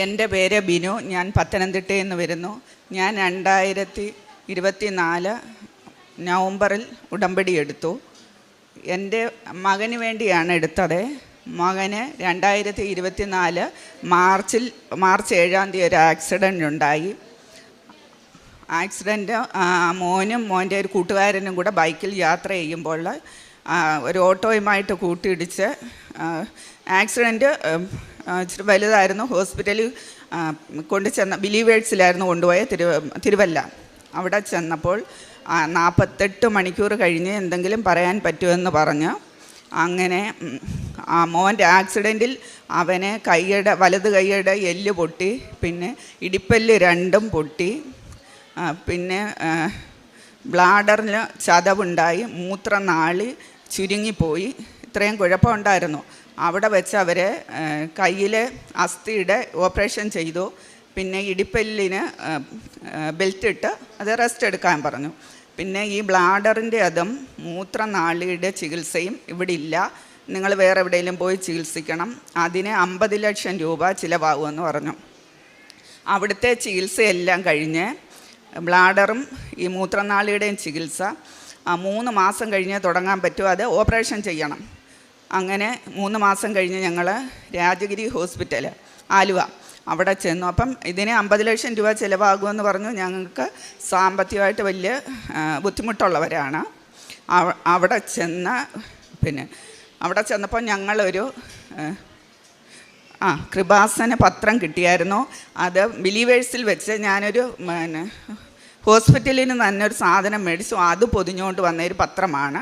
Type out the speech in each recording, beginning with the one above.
എൻ്റെ പേര് ബിനു. ഞാൻ പത്തനംതിട്ടയിൽ നിന്ന് വരുന്നു. ഞാൻ 2024 നവംബറിൽ ഉടമ്പടി എടുത്തു. എൻ്റെ മകന് വേണ്ടിയാണ് എടുത്തത്. മകന് 2024 മാർച്ച് 7 ഒരു ആക്സിഡൻ്റ് ഉണ്ടായി. ആക്സിഡൻറ്റ് മോനും മോൻ്റെ ഒരു കൂട്ടുകാരനും കൂടെ ബൈക്കിൽ യാത്ര ചെയ്യുമ്പോൾ ഒരു ഓട്ടോയുമായിട്ട് കൂട്ടിയിടിച്ച് ആക്സിഡൻറ്റ് ഇച്ചിരി വലുതായിരുന്നു. ഹോസ്പിറ്റലിൽ കൊണ്ടുചെന്ന ബിലീവേഴ്സിലായിരുന്നു കൊണ്ടുപോയ തിരുവല്ല. അവിടെ ചെന്നപ്പോൾ 48 മണിക്കൂർ കഴിഞ്ഞ് എന്തെങ്കിലും പറയാൻ പറ്റുമെന്ന് പറഞ്ഞ് അങ്ങനെ മോൻ്റെ ആക്സിഡൻറ്റിൽ അവന് വലത് കൈയുടെ എല്ല് പൊട്ടി, പിന്നെ ഇടിപ്പല്ല് രണ്ടും പൊട്ടി, പിന്നെ ബ്ലാഡറിൽ ചതവുണ്ടായി, മൂത്രനാളി ചുരുങ്ങിപ്പോയി. ഇത്രയും കുഴപ്പമുണ്ടായിരുന്നു. അവിടെ വെച്ച് അവർ കയ്യിലെ അസ്ഥിയുടെ ഓപ്പറേഷൻ ചെയ്തു. പിന്നെ ഇടിപ്പല്ലിന് ബെൽറ്റ് ഇട്ട് അത് റെസ്റ്റ് എടുക്കാൻ പറഞ്ഞു. പിന്നെ ഈ ബ്ലാഡറിൻ്റെ അതും മൂത്രനാളിയുടെ ചികിത്സയും ഇവിടെ ഇല്ല, നിങ്ങൾ വേറെ എവിടെയെങ്കിലും പോയി ചികിത്സിക്കണം, അതിന് 50 ലക്ഷം രൂപ ചിലവാകുമെന്ന് പറഞ്ഞു. അവിടുത്തെ ചികിത്സയെല്ലാം കഴിഞ്ഞ് ബ്ലാഡറും ഈ മൂത്രനാളിയുടെയും ചികിത്സ 3 മാസം കഴിഞ്ഞ് തുടങ്ങാൻ പറ്റും. അത് ഓപ്പറേഷൻ ചെയ്യണം. അങ്ങനെ 3 മാസം കഴിഞ്ഞ് ഞങ്ങൾ രാജഗിരി ഹോസ്പിറ്റൽ ആലുവ അവിടെ ചെന്നു. അപ്പം ഇതിന് 50 ലക്ഷം രൂപ ചിലവാകുമെന്ന് പറഞ്ഞു. ഞങ്ങൾക്ക് സാമ്പത്തികമായിട്ട് വലിയ ബുദ്ധിമുട്ടുള്ളവരാണ്. അവിടെ ചെന്നപ്പോൾ ഞങ്ങളൊരു കൃപാസന പത്രം കിട്ടിയായിരുന്നു. അത് ബിലീവേഴ്സിൽ വെച്ച് ഞാനൊരു ഹോസ്പിറ്റലിൽ നിന്ന് തന്നെ ഒരു സാധനം മേടിച്ചു. അത് പൊതിഞ്ഞുകൊണ്ട് വന്നൊരു പത്രമാണ്.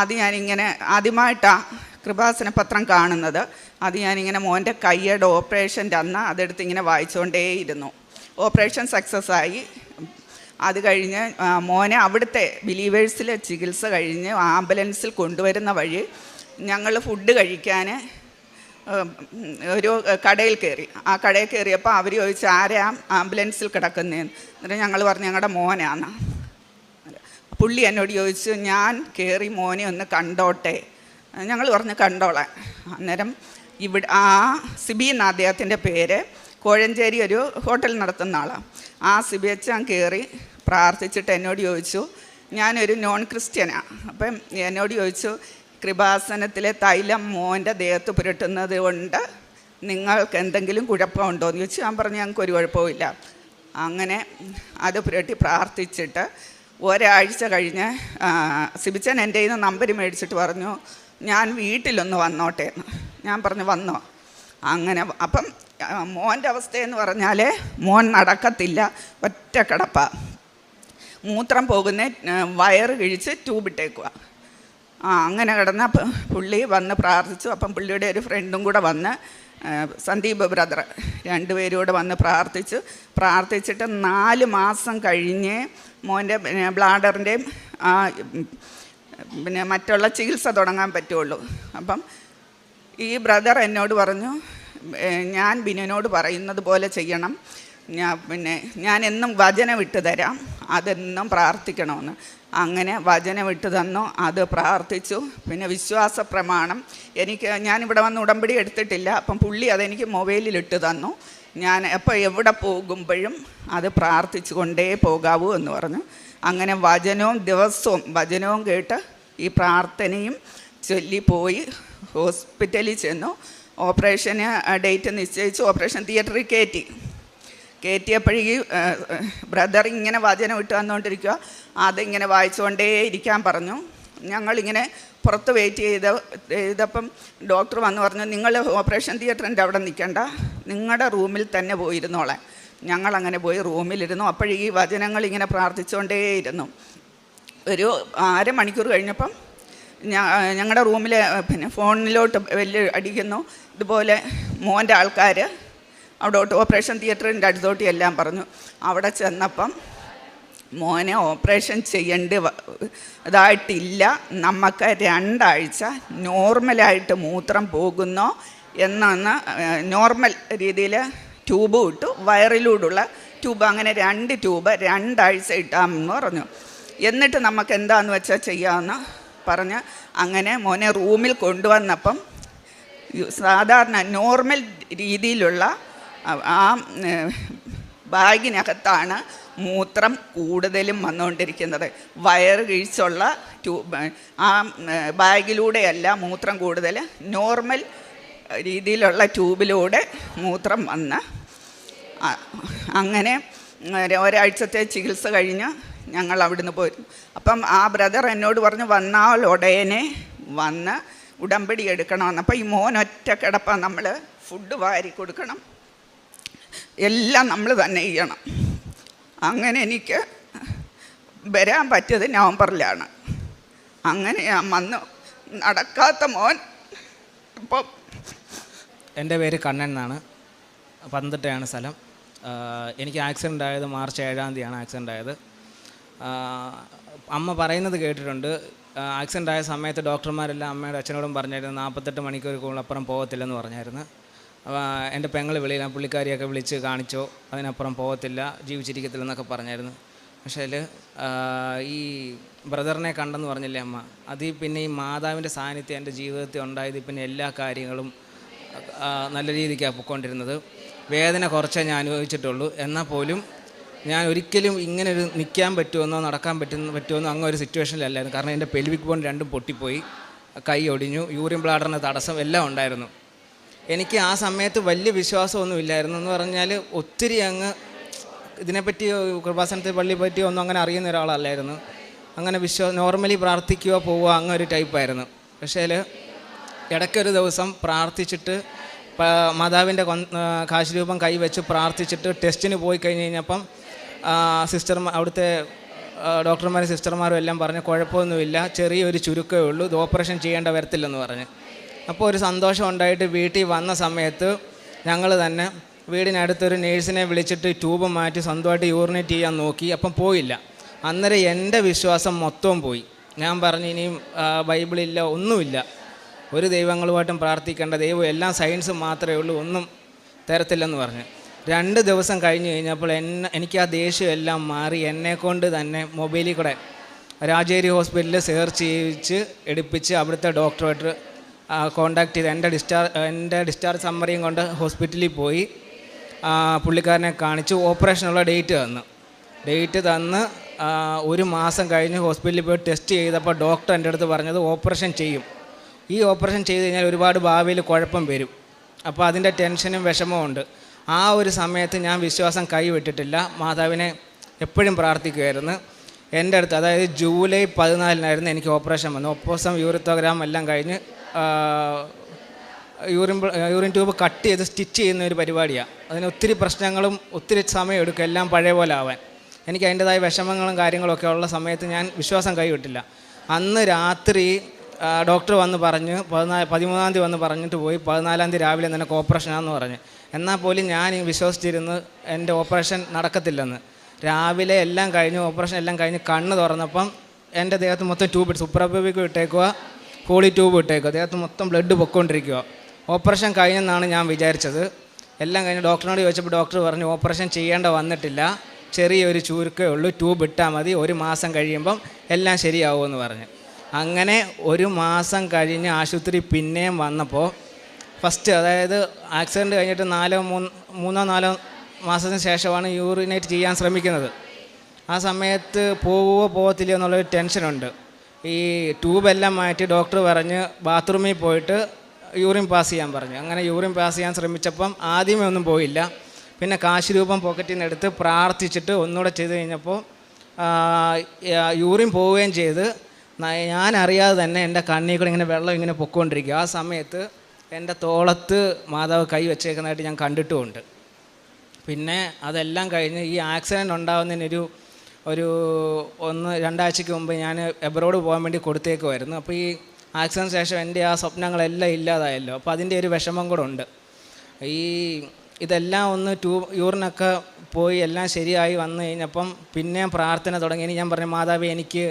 അത് ഞാനിങ്ങനെ ആദ്യമായിട്ടാണ് കൃപാസന പത്രം കാണുന്നത്. അത് ഞാനിങ്ങനെ മോൻ്റെ കൈയുടെ ഓപ്പറേഷൻ്റെ അന്ന് അതെടുത്ത് ഇങ്ങനെ വായിച്ചുകൊണ്ടേയിരുന്നു. ഓപ്പറേഷൻ സക്സസ് ആയി. അത് കഴിഞ്ഞ് മോനെ അവിടുത്തെ ബിലീവേഴ്സിലെ ചികിത്സ കഴിഞ്ഞ് ആംബുലൻസിൽ കൊണ്ടുവരുന്ന വഴി ഞങ്ങൾ ഫുഡ് കഴിക്കാൻ ഒരു കടയിൽ കയറി. ആ കടയിൽ കയറിയപ്പോൾ അവർ ചോദിച്ചു ആരെയാ ആംബുലൻസിൽ കിടക്കുന്നതെന്ന്. എന്നിട്ട് ഞങ്ങൾ പറഞ്ഞു ഞങ്ങളുടെ മോനാണ്. പുള്ളി എന്നോട് ചോദിച്ചു ഞാൻ കയറി മോനെ ഒന്ന് കണ്ടോട്ടെ. ഞങ്ങൾ പറഞ്ഞു കണ്ടോളാം. അന്നേരം സിബി എന്ന അദ്ദേഹത്തിൻ്റെ പേര്, കോഴഞ്ചേരി ഒരു ഹോട്ടൽ നടത്തുന്ന ആളാണ്. സിബി അച്ഛൻ കയറി പ്രാർത്ഥിച്ചിട്ട് എന്നോട് ചോദിച്ചു, ഞാനൊരു നോൺ ക്രിസ്ത്യനാണ്. അപ്പം എന്നോട് ചോദിച്ചു കൃപാസനത്തിലെ തൈലം മോൻ്റെ ദേഹത്ത് പുരട്ടുന്നത് കൊണ്ട് നിങ്ങൾക്ക് എന്തെങ്കിലും കുഴപ്പമുണ്ടോ എന്ന് ചോദിച്ചു. ഞാൻ പറഞ്ഞു ഞങ്ങൾക്കൊരു കുഴപ്പമില്ല. അങ്ങനെ അത് പുരട്ടി പ്രാർത്ഥിച്ചിട്ട് ഒരാഴ്ച കഴിഞ്ഞ് സിബിച്ചൻ എൻ്റെ കയ്യിൽ നിന്ന് നമ്പർ മേടിച്ചിട്ട് പറഞ്ഞു ഞാൻ വീട്ടിലൊന്ന് വന്നോട്ടെ എന്ന്. ഞാൻ പറഞ്ഞു വന്നോ. അങ്ങനെ അപ്പം മോൻ്റെ അവസ്ഥയെന്ന് പറഞ്ഞാൽ മോൻ നടക്കത്തില്ല, ഒറ്റ കിടപ്പ, മൂത്രം പോകുന്ന വയറ് കിഴിച്ച് ട്യൂബിട്ടേക്കുക. അങ്ങനെ കിടന്ന പുള്ളി വന്ന് പ്രാർത്ഥിച്ചു. അപ്പം പുള്ളിയുടെ ഒരു ഫ്രണ്ടും കൂടെ വന്ന്, സന്ദീപ് ബ്രദർ, 2 പേരും കൂടെ വന്ന് പ്രാർത്ഥിച്ചിട്ട് 4 മാസം കഴിഞ്ഞ് മോൻ്റെ ബ്ലാഡറിൻ്റെയും പിന്നെ മറ്റുള്ള ചികിത്സ തുടങ്ങാൻ പറ്റുള്ളൂ. അപ്പം ഈ ബ്രദർ എന്നോട് പറഞ്ഞു ഞാൻ ബിനുവിനോട് പറയുന്നത് പോലെ ചെയ്യണം, ഞാൻ എന്നും വചനം ഇട്ട് തരാം, അതെന്നും പ്രാർത്ഥിക്കണമെന്ന്. അങ്ങനെ വചനം ഇട്ട് തന്നു. അത് പ്രാർത്ഥിച്ചു. പിന്നെ വിശ്വാസ പ്രമാണം ഞാനിവിടെ വന്ന് ഉടമ്പടി എടുത്തിട്ടില്ല. അപ്പം പുള്ളി അതെനിക്ക് മൊബൈലിലിട്ട് തന്നു. ഞാൻ എപ്പോൾ എവിടെ പോകുമ്പോഴും അത് പ്രാർത്ഥിച്ചു കൊണ്ടേ പോകാവൂ എന്ന് പറഞ്ഞു. അങ്ങനെ ദിവസവും വചനവും കേട്ട് ഈ പ്രാർത്ഥനയും ചൊല്ലിപ്പോയി ഹോസ്പിറ്റലിൽ ചെന്നു. ഓപ്പറേഷന് ഡേറ്റ് നിശ്ചയിച്ചു. ഓപ്പറേഷൻ തിയേറ്ററിൽ കയറ്റിയപ്പോഴേക്ക് ബ്രദർ ഇങ്ങനെ വചനം ഇട്ട് വന്നുകൊണ്ടിരിക്കുക. അതിങ്ങനെ വായിച്ചുകൊണ്ടേ ഇരിക്കാൻ പറഞ്ഞു. ഞങ്ങളിങ്ങനെ പുറത്ത് വെയിറ്റ് ചെയ്തപ്പം ഡോക്ടർ വന്ന് പറഞ്ഞു നിങ്ങൾ ഓപ്പറേഷൻ തിയേറ്ററിൻ്റെ അവിടെ നിൽക്കണ്ട, നിങ്ങളുടെ റൂമിൽ തന്നെ പോയിരുന്നോളെ. ഞങ്ങളങ്ങനെ പോയി റൂമിലിരുന്നു. അപ്പോഴീ വചനങ്ങൾ ഇങ്ങനെ പ്രാർത്ഥിച്ചുകൊണ്ടേയിരുന്നു. ഒരു അരമണിക്കൂർ കഴിഞ്ഞപ്പം ഞങ്ങളുടെ റൂമിൽ പിന്നെ ഫോണിലോട്ട് വലിയ അടിക്കുന്നു. ഇതുപോലെ മോൻ്റെ ആൾക്കാർ അവിടോട്ട് ഓപ്പറേഷൻ തിയേറ്ററിൻ്റെ അടുത്തോട്ട് എല്ലാം പറഞ്ഞു. അവിടെ ചെന്നപ്പം മോനെ ഓപ്പറേഷൻ ഇതായിട്ടില്ല, നമുക്ക് 2 ആഴ്ച നോർമലായിട്ട് മൂത്രം പോകുന്നോ എന്നാണ് നോർമൽ രീതിയിൽ ട്യൂബ് ഇട്ടു, വയറിലൂടെയുള്ള ട്യൂബ്, അങ്ങനെ 2 ട്യൂബ് 2 ആഴ്ച ഇട്ടാമെന്ന് പറഞ്ഞു. എന്നിട്ട് നമുക്ക് എന്താണെന്ന് വെച്ചാൽ ചെയ്യാമെന്ന് പറഞ്ഞ് അങ്ങനെ മോനെ റൂമിൽ കൊണ്ടുവന്നപ്പം സാധാരണ നോർമൽ രീതിയിലുള്ള ആ ബാഗിനകത്താണ് മൂത്രം കൂടുതലും വന്നുകൊണ്ടിരിക്കുന്നത്. വയറ് കിഴിച്ചുള്ള ട്യൂബ്, ആ ബാഗിലൂടെയല്ല മൂത്രം കൂടുതൽ, നോർമൽ രീതിയിലുള്ള ട്യൂബിലൂടെ മൂത്രം വന്ന് അങ്ങനെ ഒരാഴ്ചത്തെ ചികിത്സ കഴിഞ്ഞ് ഞങ്ങൾ അവിടുന്ന് പോയിരുന്നു. അപ്പം ആ ബ്രദർ എന്നോട് പറഞ്ഞു വന്നാൽ ഉടനെ വന്ന് ഉടമ്പടി എടുക്കണമെന്ന്. അപ്പം ഈ മോൻ ഒറ്റ കിടപ്പാൻ നമ്മൾ ഫുഡ് വാരി കൊടുക്കണം, എല്ലാം നമ്മൾ തന്നെ ചെയ്യണം. അങ്ങനെ എനിക്ക് വരാൻ പറ്റിയത് നവംബറിലാണ്. അങ്ങനെ ഞാൻ വന്നു. നടക്കാത്ത മോൻ ഇപ്പം. എൻ്റെ പേര് കണ്ണൻ എന്നാണ്, പത്തനംതിട്ടയാണ് സ്ഥലം. എനിക്ക് ആക്സിഡൻ്റ് ആയത് മാർച്ച് 7-ാം തീയതിയാണ് ആക്സിഡൻ്റ് ആയത്. അമ്മ പറയുന്നത് കേട്ടിട്ടുണ്ട്. ആക്സിഡൻ്റ് ആയ സമയത്ത് ഡോക്ടർമാരെല്ലാം അമ്മയുടെ അച്ഛനോടും പറഞ്ഞായിരുന്നു 48 മണിക്കൂർ കൂടുതലപ്പുറം പോകത്തില്ലെന്ന് പറഞ്ഞായിരുന്നു. എൻ്റെ പെങ്ങൾ വെളിയിൽ പുള്ളിക്കാരിയൊക്കെ വിളിച്ച് കാണിച്ചോ, അതിനപ്പുറം പോകത്തില്ല, ജീവിച്ചിരിക്കത്തില്ലെന്നൊക്കെ പറഞ്ഞായിരുന്നു. പക്ഷേ ഈ ബ്രദറിനെ കണ്ടെന്ന് പറഞ്ഞില്ലേ അമ്മ, അതിൽ പിന്നെ ഈ മാതാവിൻ്റെ സാന്നിധ്യം എൻ്റെ ജീവിതത്തിൽ ഉണ്ടായത് പിന്നെ എല്ലാ കാര്യങ്ങളും നല്ല രീതിക്കാണ് പൊയ്ക്കൊണ്ടിരുന്നത്. വേദന കുറച്ചേ ഞാൻ അനുഭവിച്ചിട്ടുള്ളൂ. എന്നാൽ പോലും ഞാൻ ഒരിക്കലും ഇങ്ങനൊരു നിൽക്കാൻ പറ്റുമെന്നോ നടക്കാൻ പറ്റുമെന്നോ അങ്ങനെ ഒരു സിറ്റുവേഷനിലല്ലായിരുന്നു. കാരണം എൻ്റെ പെൽവിക് ബോൺ രണ്ടും പൊട്ടിപ്പോയി, കൈ ഒടിഞ്ഞു, യൂറിൻ ബ്ലാഡറിന് തടസ്സം എല്ലാം ഉണ്ടായിരുന്നു. എനിക്ക് ആ സമയത്ത് വലിയ വിശ്വാസമൊന്നും ഇല്ലായിരുന്നു. എന്ന് പറഞ്ഞാൽ ഒത്തിരി അങ്ങ് ഇതിനെപ്പറ്റി കൃപാസനത്തെ പള്ളിയെ പറ്റിയോ ഒന്നും അങ്ങനെ അറിയുന്ന ഒരാളല്ലായിരുന്നു. അങ്ങനെ നോർമലി പ്രാർത്ഥിക്കുകയോ പോവുക അങ്ങനെ ഒരു ടൈപ്പായിരുന്നു. പക്ഷേ ഇടയ്ക്കൊരു ദിവസം പ്രാർത്ഥിച്ചിട്ട് മാതാവിൻ്റെ കാശുരൂപം കൈവച്ച് പ്രാർത്ഥിച്ചിട്ട് ടെസ്റ്റിന് പോയി കഴിഞ്ഞ് കഴിഞ്ഞപ്പം അവിടുത്തെ ഡോക്ടർമാരും സിസ്റ്റർമാരും എല്ലാം പറഞ്ഞ് കുഴപ്പമൊന്നുമില്ല, ചെറിയൊരു ചുരുക്കമേ ഉള്ളൂ, ഇത് ഓപ്പറേഷൻ ചെയ്യേണ്ട വരത്തില്ലെന്ന് പറഞ്ഞ്. അപ്പോൾ ഒരു സന്തോഷം ഉണ്ടായിട്ട് വീട്ടിൽ വന്ന സമയത്ത് ഞങ്ങൾ തന്നെ വീടിനടുത്തൊരു നേഴ്സിനെ വിളിച്ചിട്ട് ട്യൂബ് മാറ്റി സ്വന്തമായിട്ട് യൂറിനേറ്റ് ചെയ്യാൻ നോക്കി. അപ്പം പോയില്ല. അന്നേരം എൻ്റെ വിശ്വാസം മൊത്തവും പോയി. ഞാൻ പറഞ്ഞു ഇനിയും ബൈബിളില്ല, ഒന്നുമില്ല, ഒരു ദൈവങ്ങളുമായിട്ടും പ്രാർത്ഥിക്കേണ്ട, ദൈവം എല്ലാം സയൻസ് മാത്രമേ ഉള്ളൂ, ഒന്നും തരത്തില്ലെന്ന് പറഞ്ഞു. 2 ദിവസം കഴിഞ്ഞ് കഴിഞ്ഞപ്പോൾ എനിക്ക് ആ ദേഷ്യം എല്ലാം മാറി. എന്നെക്കൊണ്ട് തന്നെ മൊബൈലിൽ കൂടെ രാജേരി ഹോസ്പിറ്റലിൽ സെർച്ച് ചെയ്യിച്ച് എടുപ്പിച്ച് അവിടുത്തെ ഡോക്ടറുമായിട്ട് കോണ്ടാക്ട് ചെയ്ത് എൻ്റെ ഡിസ്ചാർജ് സമ്മറിയും കൊണ്ട് ഹോസ്പിറ്റലിൽ പോയി പുള്ളിക്കാരനെ കാണിച്ചു. ഓപ്പറേഷനുള്ള ഡേറ്റ് തന്ന് 1 മാസം കഴിഞ്ഞ് ഹോസ്പിറ്റലിൽ പോയി ടെസ്റ്റ് ചെയ്തപ്പോൾ ഡോക്ടർ എൻ്റെ അടുത്ത് പറഞ്ഞത് ഓപ്പറേഷൻ ചെയ്യും, ഈ ഓപ്പറേഷൻ ചെയ്ത് കഴിഞ്ഞാൽ ഒരുപാട് ഭാവിയിൽ കുഴപ്പം വരും, അപ്പോൾ അതിൻ്റെ ടെൻഷനും വിഷമവും ഉണ്ട്. ആ ഒരു സമയത്ത് ഞാൻ വിശ്വാസം കൈവിട്ടിട്ടില്ല, മാതാവിനെ എപ്പോഴും പ്രാർത്ഥിക്കുമായിരുന്നു. എൻ്റെ അടുത്ത് അതായത് ജൂലൈ 14-നായിരുന്നു എനിക്ക് ഓപ്പറേഷൻ വന്നു. ഒപ്പോസം യൂറിത്തോഗ്രാം എല്ലാം കഴിഞ്ഞ് യൂറിൻ ട്യൂബ് കട്ട് ചെയ്ത് സ്റ്റിച്ച് ചെയ്യുന്ന ഒരു പരിപാടിയാണ്. അതിന് ഒത്തിരി പ്രശ്നങ്ങളും ഒത്തിരി സമയം എടുക്കും എല്ലാം പഴയ പോലെ ആവാൻ. എനിക്ക് അതിൻ്റെതായ വിഷമങ്ങളും കാര്യങ്ങളൊക്കെ ഉള്ള സമയത്ത് ഞാൻ വിശ്വാസം കൈവിട്ടില്ല. അന്ന് രാത്രി ഡോക്ടർ വന്ന് പറഞ്ഞ് 13-ാം തീയതി വന്ന് പറഞ്ഞിട്ട് പോയി, 14-ാം തീയതി രാവിലെ നിനക്ക് ഓപ്പറേഷനാണെന്ന് പറഞ്ഞ്. എന്നാൽ പോലും ഞാൻ വിശ്വസിച്ചിരുന്ന് എൻ്റെ ഓപ്പറേഷൻ നടക്കത്തില്ലെന്ന്. രാവിലെ എല്ലാം കഴിഞ്ഞ് ഓപ്പറേഷൻ എല്ലാം കഴിഞ്ഞ് കണ്ണ് തുറന്നപ്പം എൻ്റെ ദേഹത്ത് മൊത്തം ട്യൂബ് ഇട്ട്, സുപ്രബിക്ക് ഇട്ടേക്കുക, പോളി ട്യൂബ് ഇട്ടേക്കുക, ദേഹത്ത് മൊത്തം ബ്ലഡ് പൊയ്ക്കൊണ്ടിരിക്കുക. ഓപ്പറേഷൻ കഴിഞ്ഞെന്നാണ് ഞാൻ വിചാരിച്ചത്. എല്ലാം കഴിഞ്ഞ് ഡോക്ടറിനോട് ചോദിച്ചപ്പോൾ ഡോക്ടർ പറഞ്ഞു ഓപ്പറേഷൻ ചെയ്യേണ്ട വന്നിട്ടില്ല, ചെറിയൊരു ചുരുക്കേ ഉള്ളൂ, ട്യൂബ് ഇട്ടാൽ മതി, 1 മാസം കഴിയുമ്പം എല്ലാം ശരിയാവുമെന്ന് പറഞ്ഞു. അങ്ങനെ 1 മാസം കഴിഞ്ഞ് ആശുപത്രി പിന്നെയും വന്നപ്പോൾ ഫസ്റ്റ്, അതായത് ആക്സിഡൻറ്റ് കഴിഞ്ഞിട്ട് 3-4 മാസത്തിന് ശേഷമാണ് യൂറിനേറ്റ് ചെയ്യാൻ ശ്രമിക്കുന്നത്. ആ സമയത്ത് പോകത്തില്ലയോ എന്നുള്ളൊരു ടെൻഷനുണ്ട്. ഈ ട്യൂബെല്ലാം മാറ്റി ഡോക്ടർ പറഞ്ഞ് ബാത്റൂമിൽ പോയിട്ട് യൂറിൻ പാസ് ചെയ്യാൻ പറഞ്ഞു. അങ്ങനെ യൂറിൻ പാസ് ചെയ്യാൻ ശ്രമിച്ചപ്പം ആദ്യമേ ഒന്നും പോയില്ല. പിന്നെ കാശുരൂപം പോക്കറ്റിൽ നിന്ന് എടുത്ത് പ്രാർത്ഥിച്ചിട്ട് ഒന്നുകൂടെ ചെയ്ത് കഴിഞ്ഞപ്പോൾ യൂറിൻ പോവുകയും ചെയ്ത് ഞാൻ അറിയാതെ തന്നെ എൻ്റെ കണ്ണിൽ കൂടെ ഇങ്ങനെ വെള്ളം ഇങ്ങനെ പൊയ്ക്കൊണ്ടിരിക്കുക. ആ സമയത്ത് എൻ്റെ തോളത്ത് മാതാവ് കൈ വെച്ചേക്കുന്നതായിട്ട് ഞാൻ കണ്ടിട്ടുമുണ്ട്. പിന്നെ അതെല്ലാം കഴിഞ്ഞ് ഈ ആക്സിഡൻറ്റ് ഉണ്ടാകുന്നതിനൊരു 1-2 ആഴ്ചയ്ക്ക് മുമ്പ് ഞാൻ എബ്രോഡ് പോകാൻ വേണ്ടി കൊടുത്തേക്കുമായിരുന്നു. അപ്പോൾ ഈ ആക്സിഡൻറ്റ് ശേഷം എൻ്റെ ആ സ്വപ്നങ്ങളെല്ലാം ഇല്ലാതായല്ലോ. അപ്പോൾ അതിൻ്റെ ഒരു വിഷമം കൂടെ ഉണ്ട്. ഇതെല്ലാം ഒന്ന് യൂറിനൊക്കെ പോയി എല്ലാം ശരിയായി വന്നു കഴിഞ്ഞപ്പം പിന്നെയും പ്രാർത്ഥന തുടങ്ങി. ഇനി ഞാൻ പറഞ്ഞു മാതാവേ, എനിക്ക്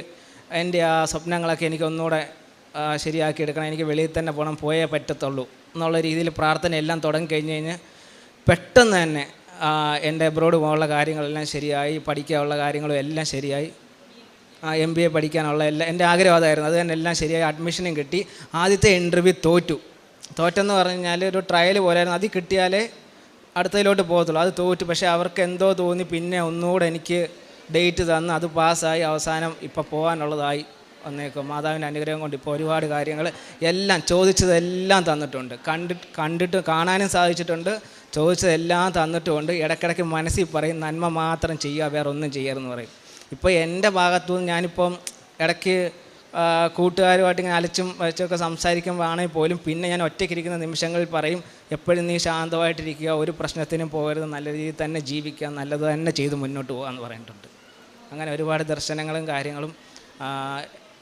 എൻ്റെ ആ സ്വപ്നങ്ങളൊക്കെ എനിക്ക് ഒന്നുകൂടെ ശരിയാക്കി എടുക്കണം, എനിക്ക് വെളിയിൽ തന്നെ പോകണം, പോയേ പറ്റത്തുള്ളൂ എന്നുള്ള രീതിയിൽ പ്രാർത്ഥന എല്ലാം തുടങ്ങി കഴിഞ്ഞ് കഴിഞ്ഞ് പെട്ടെന്ന് തന്നെ എൻ്റെ എബ്രോഡ് പോകാനുള്ള കാര്യങ്ങളെല്ലാം ശരിയായി, പഠിക്കാനുള്ള കാര്യങ്ങളും എല്ലാം ശരിയായി, MBA പഠിക്കാനുള്ള എല്ലാം എൻ്റെ ആഗ്രഹം അതായിരുന്നു. അത് തന്നെ എല്ലാം ശരിയായി, അഡ്മിഷനും കിട്ടി. ആദ്യത്തെ ഇൻ്റർവ്യൂ തോറ്റെന്ന് പറഞ്ഞു കഴിഞ്ഞാൽ ഒരു ട്രയൽ പോലെയായിരുന്നു. അതിൽ കിട്ടിയാലേ അടുത്തതിലോട്ട് പോകത്തുള്ളൂ. അത് തോറ്റു. പക്ഷേ അവർക്ക് എന്തോ തോന്നി പിന്നെ ഒന്നുകൂടെ എനിക്ക് ഡേറ്റ് തന്ന് അത് പാസ്സായി അവസാനം ഇപ്പോൾ പോകാനുള്ളതായി വന്നേക്കും. മാതാവിൻ്റെ അനുഗ്രഹം കൊണ്ട് ഇപ്പോൾ ഒരുപാട് കാര്യങ്ങൾ എല്ലാം ചോദിച്ചതെല്ലാം തന്നിട്ടുണ്ട്. കണ്ടിട്ട് കാണാനും സാധിച്ചിട്ടുണ്ട്. ചോദിച്ചതെല്ലാം തന്നിട്ടുമുണ്ട്. ഇടയ്ക്കിടയ്ക്ക് മനസ്സിൽ പറയും നന്മ മാത്രം ചെയ്യുക, വേറെ ഒന്നും ചെയ്യരുതെന്ന് പറയും. ഇപ്പോൾ എൻ്റെ ഭാഗത്തുനിന്ന് ഞാനിപ്പം ഇടയ്ക്ക് കൂട്ടുകാരുമായിട്ട് ഇങ്ങനെ അലച്ചും വച്ചൊക്കെ സംസാരിക്കുമ്പോൾ ആണെങ്കിൽ പോലും പിന്നെ ഞാൻ ഒറ്റയ്ക്കിരിക്കുന്ന നിമിഷങ്ങളിൽ പറയും എപ്പോഴും നീ ശാന്തമായിട്ടിരിക്കുക, ഒരു പ്രശ്നത്തിനും പോകരുത്, നല്ല രീതിയിൽ തന്നെ ജീവിക്കുക, നല്ലത് തന്നെ ചെയ്ത് മുന്നോട്ട് പോകാമെന്ന് പറഞ്ഞിട്ടുണ്ട്. അങ്ങനെ ഒരുപാട് ദർശനങ്ങളും കാര്യങ്ങളും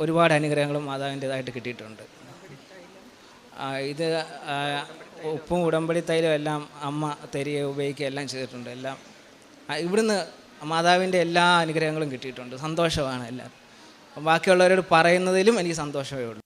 ഒരുപാട് അനുഗ്രഹങ്ങളും മാതാവിൻ്റേതായിട്ട് കിട്ടിയിട്ടുണ്ട്. ഇത് ഉപ്പും ഉടമ്പടി തൈലും എല്ലാം അമ്മ തരികയും ഉപയോഗിക്കുക എല്ലാം ചെയ്തിട്ടുണ്ട്. എല്ലാം ഇവിടുന്ന് മാതാവിൻ്റെ എല്ലാ അനുഗ്രഹങ്ങളും കിട്ടിയിട്ടുണ്ട്. സന്തോഷമാണ് എല്ലാം. ബാക്കിയുള്ളവരോട് പറയുന്നതിലും എനിക്ക് സന്തോഷമേ ഉള്ളൂ.